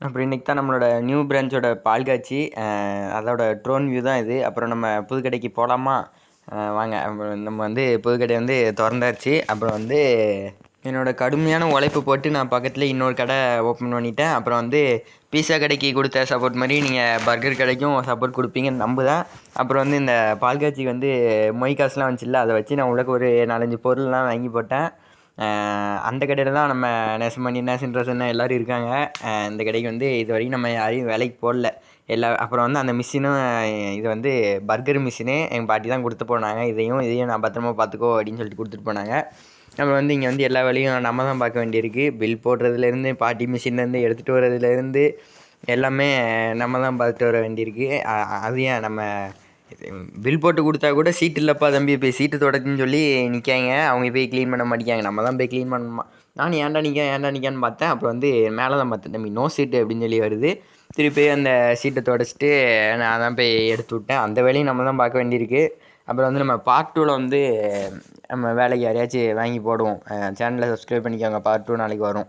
அப்புறம் இன்றைக்கி தான் நம்மளோட நியூ பிரான்ச்சோட பால் காட்சி. அதோட ட்ரோன் வியூ தான் இது. அப்புறம் நம்ம புதுக்கடைக்கு போகலாமா? வாங்க. அப்புறம் நம்ம வந்து புதுக்கடை வந்து திறந்தாச்சு. அப்புறம் வந்து என்னோடய கடுமையான உழைப்பு போட்டு நான் பக்கத்தில் இன்னொரு கடை ஓப்பன் பண்ணிட்டேன். அப்புறம் வந்து பீஸா கடைக்கு கொடுத்த சப்போர்ட் மாதிரி நீங்கள் பர்கர் கடைக்கும் சப்போர்ட் கொடுப்பீங்கன்னு நம்புதேன். அப்புறம் வந்து இந்த பால் காட்சிக்கு வந்து மொய் காசுலாம் வந்துச்சுல்ல, அதை வச்சு நான் உள்ளே ஒரு 4-5 பொருள்லாம் வாங்கி போட்டேன். அந்த கடையில் தான் நம்ம நேசமணி நேசன்ரசன் எல்லோரும் இருக்காங்க. இந்த கடைக்கு வந்து இது வரைக்கும் நம்ம யாரையும் வேலைக்கு போடல. அப்புறம் வந்து அந்த மிஷினும் இது வந்து பர்கர் மிஷினு எங்கள் பாட்டி தான் கொடுத்து போனாங்க. இதையும் நான் பத்திரமா பார்த்துக்கோ அப்படின்னு சொல்லிட்டு கொடுத்துட்டு போனாங்க. அப்புறம் வந்து இங்கே வந்து எல்லா வேலையும் நம்ம தான் பார்க்க வேண்டியிருக்கு. பில் போடுறதுலேருந்து பாட்டி மிஷின்லேருந்து எடுத்துகிட்டு வர்றதுலேருந்து எல்லாமே நம்ம தான் பார்த்துட்டு வர வேண்டியிருக்கு. அது ஏன் நம்ம பில் போட்டு கொடுத்தா கூட சீட்டு இல்லைப்பா தம்பி போய் சீட்டு தொடச்சுன்னு சொல்லி நிற்காங்க. அவங்க போய் க்ளீன் பண்ண மாட்டேங்காங்க. நம்ம தான் போய் க்ளீன் பண்ணணுமா? நானும் ஏன்டா நிற்கான்னு பார்த்தேன். அப்புறம் வந்து மேலே தான் பார்த்தேன், தம்பி நோ சீட்டு அப்படின்னு சொல்லி வருது. திருப்பி அந்த சீட்டை தொடச்சிட்டு நான் தான் போய் எடுத்து விட்டேன். அந்த வேலையும் நம்ம தான் பார்க்க வேண்டியிருக்கு. அப்புறம் வந்து நம்ம பார்ட் 2வில் வந்து நம்ம வேலைக்கு யாரையாச்சும் வாங்கி போடுவோம். சேனலை சப்ஸ்கிரைப் பண்ணிக்கோங்க. பார்ட் 2 நாளைக்கு வரும்.